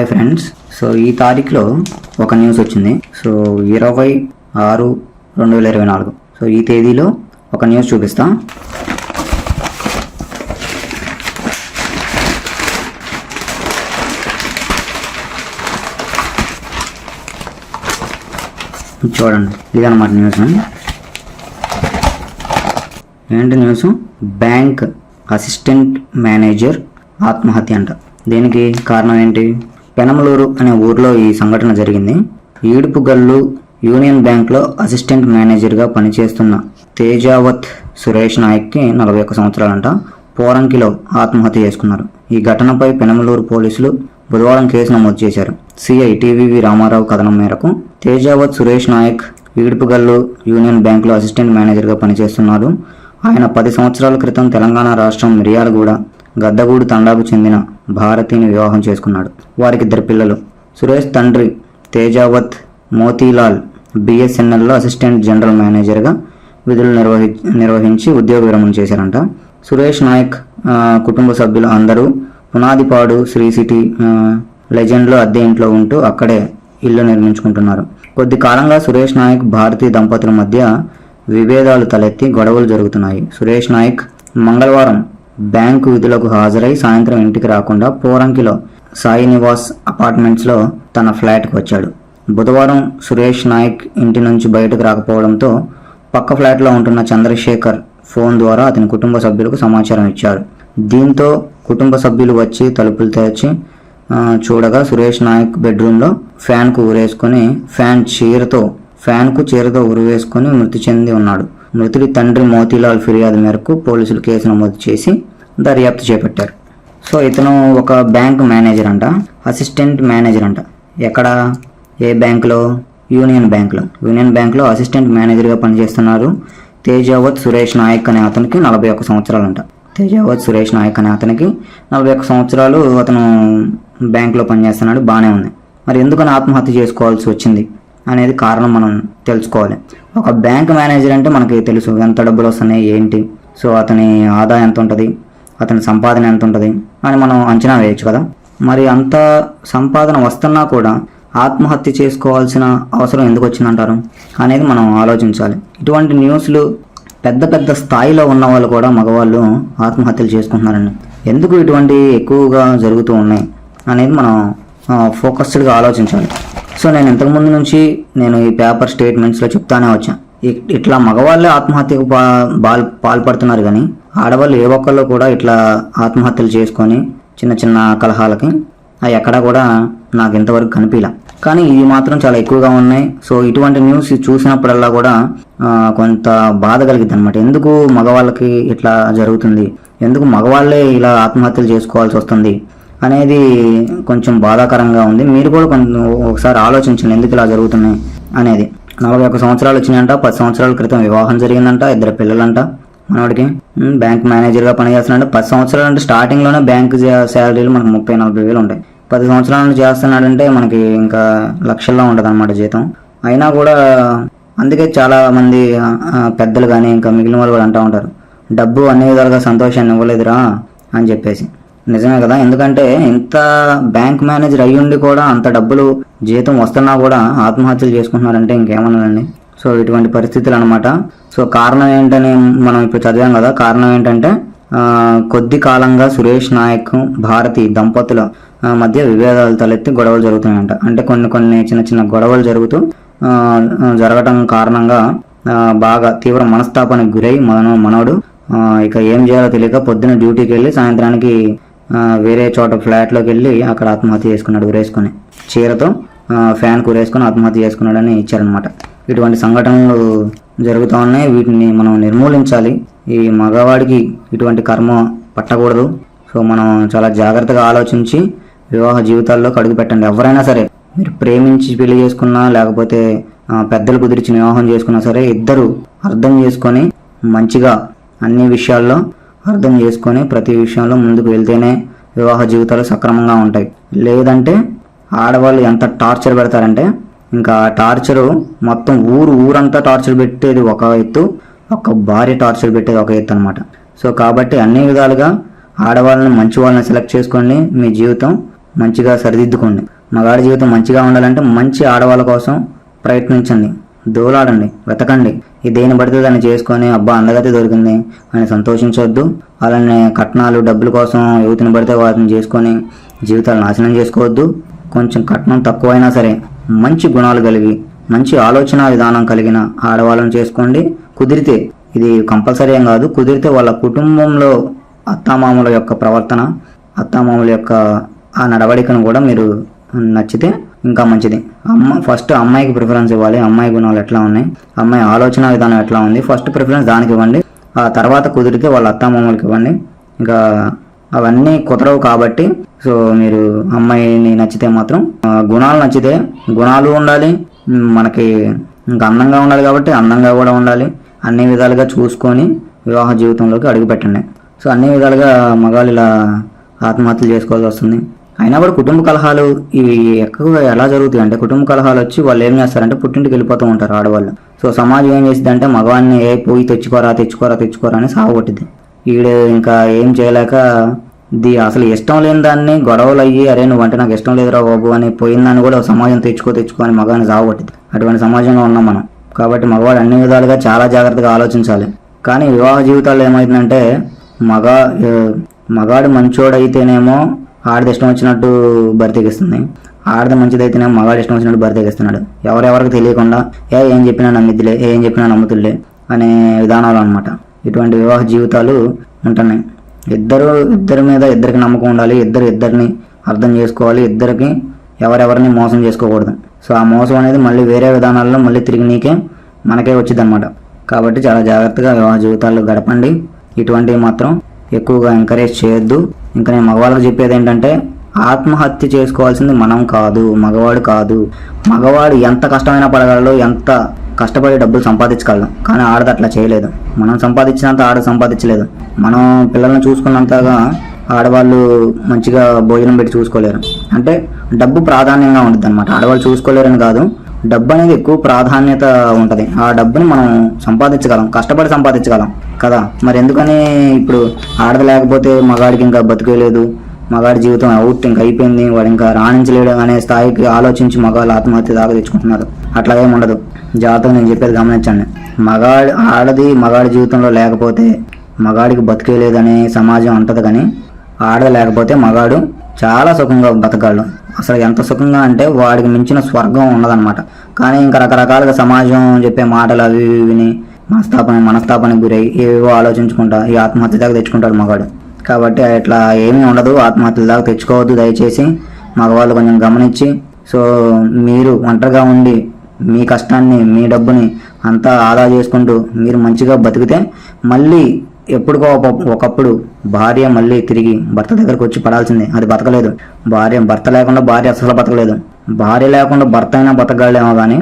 Hi friends. So ఈ తారీఖులో ఒక news వచ్చింది. సో 20/6/2024. సో ఈ తేదీలో ఒక న్యూస్ చూపిస్తా. చూడండి, ఇదన్నమాట న్యూస్. ఏంటి న్యూస్? బ్యాంక్ అసిస్టెంట్ మేనేజర్ ఆత్మహత్య అంట. దీనికి కారణం ఏంటి? పెనమలూరు అనే ఊర్లో ఈ సంఘటన జరిగింది. ఈడుపుగల్లు యూనియన్ బ్యాంక్లో అసిస్టెంట్ మేనేజర్గా పనిచేస్తున్న తేజావత్ సురేష్ నాయక్కి 41 సంవత్సరాలంట. పోరంకిలో ఆత్మహత్య చేసుకున్నారు. ఈ ఘటనపై పెనమలూరు పోలీసులు బుధవారం కేసు నమోదు చేశారు. సిఐ టీవీవి రామారావు కథనం మేరకు తేజావత్ సురేష్ నాయక్ ఈడుపుగల్లు యూనియన్ బ్యాంక్లో అసిస్టెంట్ మేనేజర్గా పనిచేస్తున్నారు. ఆయన 10 సంవత్సరాల క్రితం తెలంగాణ రాష్ట్రం మిర్యాలగూడ గద్దగూడు తండాకు చెందిన భారతిని వివాహం చేసుకున్నాడు. వారికి 2 పిల్లలు. సురేష్ తండ్రి తేజావత్ మోతీలాల్ బిఎస్ఎన్ఎల్లో అసిస్టెంట్ జనరల్ మేనేజర్గా విధులు నిర్వహించి ఉద్యోగ విరమణ చేశారంట. సురేష్ నాయక్ కుటుంబ సభ్యులు అందరూ పునాదిపాడు శ్రీ సిటీ లెజెండ్లో అద్దె ఇంట్లో ఉంటూ అక్కడే ఇల్లు నిర్మించుకుంటున్నారు. కొద్ది కాలంగా సురేష్ నాయక్ భారతీ దంపతుల మధ్య విభేదాలు తలెత్తి గొడవలు జరుగుతున్నాయి. సురేష్ నాయక్ మంగళవారం బ్యాంకు విధులకు హాజరై సాయంత్రం ఇంటికి రాకుండా పోరంకిలో సాయి నివాస్ అపార్ట్మెంట్స్లో తన ఫ్లాట్కి వచ్చాడు. బుధవారం సురేష్ నాయక్ ఇంటి నుంచి బయటకు రాకపోవడంతో పక్క ఫ్లాట్లో ఉంటున్న చంద్రశేఖర్ ఫోన్ ద్వారా అతని కుటుంబ సభ్యులకు సమాచారం ఇచ్చారు. దీంతో కుటుంబ సభ్యులు వచ్చి తలుపులు తెరిచి చూడగా సురేష్ నాయక్ బెడ్రూమ్లో ఫ్యాన్కు చీరతో ఉరివేసుకొని మృతి చెంది ఉన్నాడు. మృతుడి తండ్రి మోతీలాల్ ఫిర్యాదు మేరకు పోలీసులు కేసు నమోదు చేసి దర్యాప్తు చేపట్టారు. సో ఇతను ఒక బ్యాంక్ మేనేజర్ అంట, అసిస్టెంట్ మేనేజర్ అంట. ఎక్కడ? ఏ బ్యాంకులో? యూనియన్ బ్యాంక్లో అసిస్టెంట్ మేనేజర్గా పనిచేస్తున్నారు. తేజావత్ సురేష్ నాయక్ అనే అతనికి 41 సంవత్సరాలు అంట. అతను బ్యాంకులో పనిచేస్తున్నాడు, బాగానే ఉంది. మరి ఎందుకని ఆత్మహత్య చేసుకోవాల్సి వచ్చింది అనేది కారణం మనం తెలుసుకోవాలి. ఒక బ్యాంక్ మేనేజర్ అంటే మనకి తెలుసు ఎంత డబ్బులు వస్తున్నాయి ఏంటి, సో అతని ఆదాయం ఎంత ఉంటుంది, అతని సంపాదన ఎంత ఉంటుంది అని మనం అంచనా వేయచ్చు కదా. మరి అంత సంపాదన వస్తున్నా కూడా ఆత్మహత్య చేసుకోవాల్సిన అవసరం ఎందుకు వచ్చిందంటారు అనేది మనం ఆలోచించాలి. ఇటువంటి న్యూస్లు పెద్ద స్థాయిలో ఉన్న వాళ్ళు కూడా మగవాళ్ళు ఆత్మహత్యలు చేసుకుంటున్నారండి. ఎందుకు ఇటువంటి ఎక్కువగా జరుగుతూ ఉన్నాయి అనేది మనం ఫోకస్డ్గా ఆలోచించాలి. సో నేను ఇంతకుముందు నుంచి ఈ పేపర్ స్టేట్మెంట్స్లో చెప్తానే వచ్చాను, ఇట్లా మగవాళ్ళే ఆత్మహత్యకు పాల్పడుతున్నారు, కానీ ఆడవాళ్ళు ఏ ఒక్కళ్ళు కూడా ఇట్లా ఆత్మహత్యలు చేసుకొని చిన్న కలహాలకి అవి ఎక్కడా కూడా నాకు ఇంతవరకు కనిపించలే. కానీ ఇవి మాత్రం చాలా ఎక్కువగా ఉన్నాయి. సో ఇటువంటి న్యూస్ చూసినప్పుడల్లా కూడా కొంత బాధ కలిగిద్ది అనమాట. ఎందుకు మగవాళ్ళకి ఇట్లా జరుగుతుంది, ఎందుకు మగవాళ్ళే ఇలా ఆత్మహత్యలు చేసుకోవాల్సి వస్తుంది అనేది కొంచెం బాధాకరంగా ఉంది. మీరు కూడా ఒకసారి ఆలోచించండి ఎందుకు ఇలా జరుగుతున్నాయి అనేది. 41 సంవత్సరాలు వచ్చినాయంట. 10 సంవత్సరాల క్రితం వివాహం జరిగిందంట. 2 పిల్లలంట మనవాడికి. బ్యాంక్ మేనేజర్గా పనిచేస్తున్నాడు. 10 సంవత్సరాలు అంటే స్టార్టింగ్లోనే బ్యాంక్ శాలరీలు మనకు 30-40 వేలు ఉంటాయి. 10 సంవత్సరాల నుంచి చేస్తున్నాడంటే మనకి ఇంకా లక్షల్లో ఉంటుంది అన్నమాట జీతం. అయినా కూడా అందుకే చాలా మంది పెద్దలు కానీ ఇంకా మిగిలిన వాళ్ళు కూడా అంటూ ఉంటారు, డబ్బు అన్ని విధాలుగా సంతోషాన్ని ఇవ్వలేదురా అని చెప్పేసి. నిజమే కదా, ఎందుకంటే ఇంత బ్యాంక్ మేనేజర్ అయ్యుండి కూడా అంత డబ్బులు జీతం వస్తున్నా కూడా ఆత్మహత్యలు చేసుకుంటున్నారంటే ఇంకేమన్నానండి. సో ఇటువంటి పరిస్థితులు అనమాట. సో కారణం ఏంటని మనం ఇప్పుడు చదివాం కదా. కారణం ఏంటంటే కొద్ది కాలంగా సురేష్ నాయక్ భారతి దంపతుల మధ్య విభేదాలు తలెత్తి గొడవలు జరుగుతున్నాయంట. అంటే కొన్ని చిన్న గొడవలు జరగటం కారణంగా బాగా తీవ్ర మనస్తాపానికి గురై మనోడు ఇక ఏం చేయాలో తెలియక పొద్దున డ్యూటీకి వెళ్ళి సాయంత్రానికి వేరే చోట ఫ్లాట్లోకి వెళ్ళి అక్కడ ఆత్మహత్య చేసుకున్నాడు. ఉరేసుకొని చీరతో ఫ్యాన్కు ఉరేసుకొని ఆత్మహత్య చేసుకున్నాడని ఇచ్చారనమాట. ఇటువంటి సంఘటనలు జరుగుతూ ఉన్నాయి. వీటిని మనం నిర్మూలించాలి. ఈ మగవాడికి ఇటువంటి కర్మ పట్టకూడదు. సో మనం చాలా జాగ్రత్తగా ఆలోచించి వివాహ జీవితాల్లో అడుగు పెట్టండి. ఎవరైనా సరే, మీరు ప్రేమించి పెళ్లి చేసుకున్నా లేకపోతే పెద్దలు కుదిర్చి వివాహం చేసుకున్నా సరే, ఇద్దరు అర్థం చేసుకొని మంచిగా అన్ని విషయాల్లో అర్థం చేసుకొని ప్రతి విషయంలో ముందుకు వెళ్తేనే వివాహ జీవితాలు సక్రమంగా ఉంటాయి. లేదంటే ఆడవాళ్ళు ఎంత టార్చర్ పెడతారంటే ఇంకా టార్చరు మొత్తం ఊరంతా టార్చర్ పెట్టేది ఒక ఎత్తు, ఒక భార్య టార్చర్ పెట్టేది ఒక ఎత్తు అనమాట. సో కాబట్టి అన్ని విధాలుగా ఆడవాళ్ళని మంచి వాళ్ళని సెలెక్ట్ చేసుకోండి, మీ జీవితం మంచిగా సరిదిద్దుకోండి. మగాడి జీవితం మంచిగా ఉండాలంటే మంచి ఆడవాళ్ళ కోసం ప్రయత్నించండి, దోలాడండి, వెతకండి. ఈ దేని పడితే దాన్ని చేసుకొని అబ్బా అందగతి దొరికింది అని సంతోషించవద్దు. అలానే కట్నాలు డబ్బుల కోసం యువతిని పడితే వాటిని చేసుకొని జీవితాలు నాశనం చేసుకోవద్దు. కొంచెం కట్నం తక్కువైనా సరే మంచి గుణాలు కలిగి మంచి ఆలోచన విధానం కలిగిన ఆడవాళ్ళని చేసుకోండి. కుదిరితే, ఇది కంపల్సరీ ఏం కాదు, కుదిరితే వాళ్ళ కుటుంబంలో అత్తామామల యొక్క ప్రవర్తన, అత్తామామల యొక్క ఆ నడవడికను కూడా మీరు నచ్చితే ఇంకా మంచిది. ఫస్ట్ అమ్మాయికి ప్రిఫరెన్స్ ఇవ్వాలి. అమ్మాయి గుణాలు ఎట్లా ఉన్నాయి, అమ్మాయి ఆలోచన విధానం ఎట్లా ఉంది, ఫస్ట్ ప్రిఫరెన్స్ దానికి ఇవ్వండి. ఆ తర్వాత కుదిరితే వాళ్ళ అత్తామామలకి ఇవ్వండి. ఇంకా అవన్నీ కుదరవు కాబట్టి సో మీరు అమ్మాయిని నచ్చితే మాత్రం గుణాలు నచ్చితే, గుణాలు ఉండాలి, మనకి ఇంకా అందంగా ఉండాలి కాబట్టి అందంగా కూడా ఉండాలి. అన్ని విధాలుగా చూసుకొని వివాహ జీవితంలోకి అడుగు పెట్టండి. సో అన్ని విధాలుగా మగాళ్ళు ఇలా ఆత్మహత్యలు చేసుకోవాల్సి వస్తుంది. అయినా కూడా కుటుంబ కలహాలు ఇవి ఎక్కువగా ఎలా జరుగుతాయి అంటే, కుటుంబ కలహాలు వచ్చి వాళ్ళు ఏం చేస్తారంటే పుట్టింటికి వెళ్ళిపోతూ ఉంటారు ఆడవాళ్ళు. సో సమాజం ఏం చేసింది అంటే మగవాడిని పోయి తెచ్చుకోరా అని సాగొట్టింది. వీడు ఇంకా ఏం చేయలేక అసలు ఇష్టం లేని దాన్ని గొడవలు అయ్యి అరే నువ్వంటే నాకు ఇష్టం లేదురా బాబు అని పోయిన దాన్ని కూడా సమాజం తెచ్చుకో అని మగవాడిని సాగొట్టింది. అటువంటి సమాజంలో ఉన్నాం మనం. కాబట్టి మగవాడు అన్ని విధాలుగా చాలా జాగ్రత్తగా ఆలోచించాలి. కానీ వివాహ జీవితాల్లో ఏమైందంటే మగాడు మంచోడైతేనేమో ఆడది ఇష్టం వచ్చినట్టు బరితెగిస్తుంది, ఆడది మంచిదైతేనేమో మగాడు ఇష్టం వచ్చినట్టు బరితెగిస్తున్నాడు. ఎవరెవరికి తెలియకుండా ఏం చెప్పినా నమ్మిద్దిలే, ఏం చెప్పినా నమ్ముతులే అనే విధానాలు అనమాట. ఇటువంటి వివాహ జీవితాలు ఉంటున్నాయి. ఇద్దరి మీద ఇద్దరికి నమ్మకం ఉండాలి, ఇద్దరిని అర్థం చేసుకోవాలి, ఇద్దరికి ఎవరెవరిని మోసం చేసుకోకూడదు. సో ఆ మోసం అనేది మళ్ళీ వేరే విధానాల్లో మళ్ళీ తిరిగి మనకే వచ్చింది అనమాట. కాబట్టి చాలా జాగ్రత్తగా వివాహ జీవితాల్లో గడపండి. ఇటువంటివి మాత్రం ఎక్కువగా ఎంకరేజ్ చేయొద్దు. ఇంకా నేను మగవాళ్ళకి చెప్పేది ఏంటంటే, ఆత్మహత్య చేసుకోవాల్సింది మనం కాదు, మగవాడు కాదు. మగవాడు ఎంత కష్టమైనా పడగలడు, ఎంత కష్టపడి డబ్బులు సంపాదించగలం. కానీ ఆడది అట్లా చేయలేదు. మనం సంపాదించినంత ఆడ సంపాదించలేదు. మనం పిల్లల్ని చూసుకున్నంతగా ఆడవాళ్ళు మంచిగా భోజనం పెట్టి చూసుకోలేరు. అంటే డబ్బు ప్రాధాన్యంగా ఉంటుంది అనమాట. ఆడవాళ్ళు చూసుకోలేరని కాదు, డబ్బు అనేది ఎక్కువ ప్రాధాన్యత ఉంటుంది. ఆ డబ్బుని మనం సంపాదించగలం, కష్టపడి సంపాదించగలం కదా. మరి ఎందుకని ఇప్పుడు ఆడది లేకపోతే మగాడికి ఇంకా బతికేలేదు, మగాడి జీవితం అవుట్ ఇంకా అయిపోయింది, వాడు ఇంకా రాణించలేడు అనే స్థాయికి ఆలోచించి మగాళ్ళు ఆత్మహత్య దాకా తెచ్చుకుంటున్నారు. అట్లా ఏమి ఉండదు. జాగ్రత్తగా నేను చెప్పేది గమనించండి. మగాడి జీవితంలో లేకపోతే మగాడికి బతికేలేదనే సమాజం అంటది. కానీ ఆడది లేకపోతే మగాడు చాలా సుఖంగా బతకాడు. అసలు ఎంత సుఖంగా అంటే వాడికి మించిన స్వర్గం ఉండదన్నమాట. కానీ ఇంకా రకరకాలుగా సమాజం చెప్పే మాటలు అవి విని మనస్తాపానికి గురై ఏవో ఆలోచించుకుంటా ఈ ఆత్మహత్య దాకా తెచ్చుకుంటాడు మగాడు. కాబట్టి అట్లా ఏమీ ఉండదు, ఆత్మహత్యల దాకా తెచ్చుకోవద్దు దయచేసి. మగవాళ్ళు కొంచెం గమనించి, సో మీరు ఒంటరిగా ఉండి మీ కష్టాన్ని మీ డబ్బుని అంతా ఆదా చేసుకుంటూ మీరు మంచిగా బతికితే మళ్ళీ ఎప్పుడుకో ఒకప్పుడు భార్య మళ్ళీ తిరిగి భర్త దగ్గరకు వచ్చి పడాల్సిందే. అది బతకలేదు. భర్త లేకుండా భార్య అస్సలు బతకలేదు. భార్య లేకుండా భర్త అయినా బతకగలేమో కానీ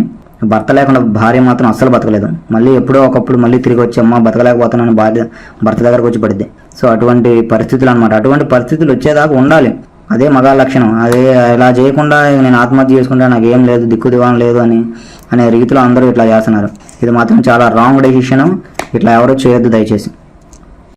భర్త లేకుండా భార్య మాత్రం అస్సలు బతకలేదు. మళ్ళీ ఎప్పుడో ఒకప్పుడు మళ్ళీ తిరిగి వచ్చి అమ్మ బతకలేకపోతున్నాను భార్య భర్త దగ్గరకు వచ్చి పడిద్ది. సో అటువంటి పరిస్థితులు అనమాట. అటువంటి పరిస్థితులు వచ్చేదాకా ఉండాలి. అదే మగా లక్షణం. అదే ఇలా చేయకుండా నేను ఆత్మహత్య చేసుకుంటా, నాకు ఏం లేదు, దిక్కు దివాణం లేదు అనే రీతిలో అందరూ ఇట్లా చేస్తున్నారు. ఇది మాత్రం చాలా రాంగ్ డెసిషన్. ఇట్లా ఎవరు చేయొద్దు దయచేసి.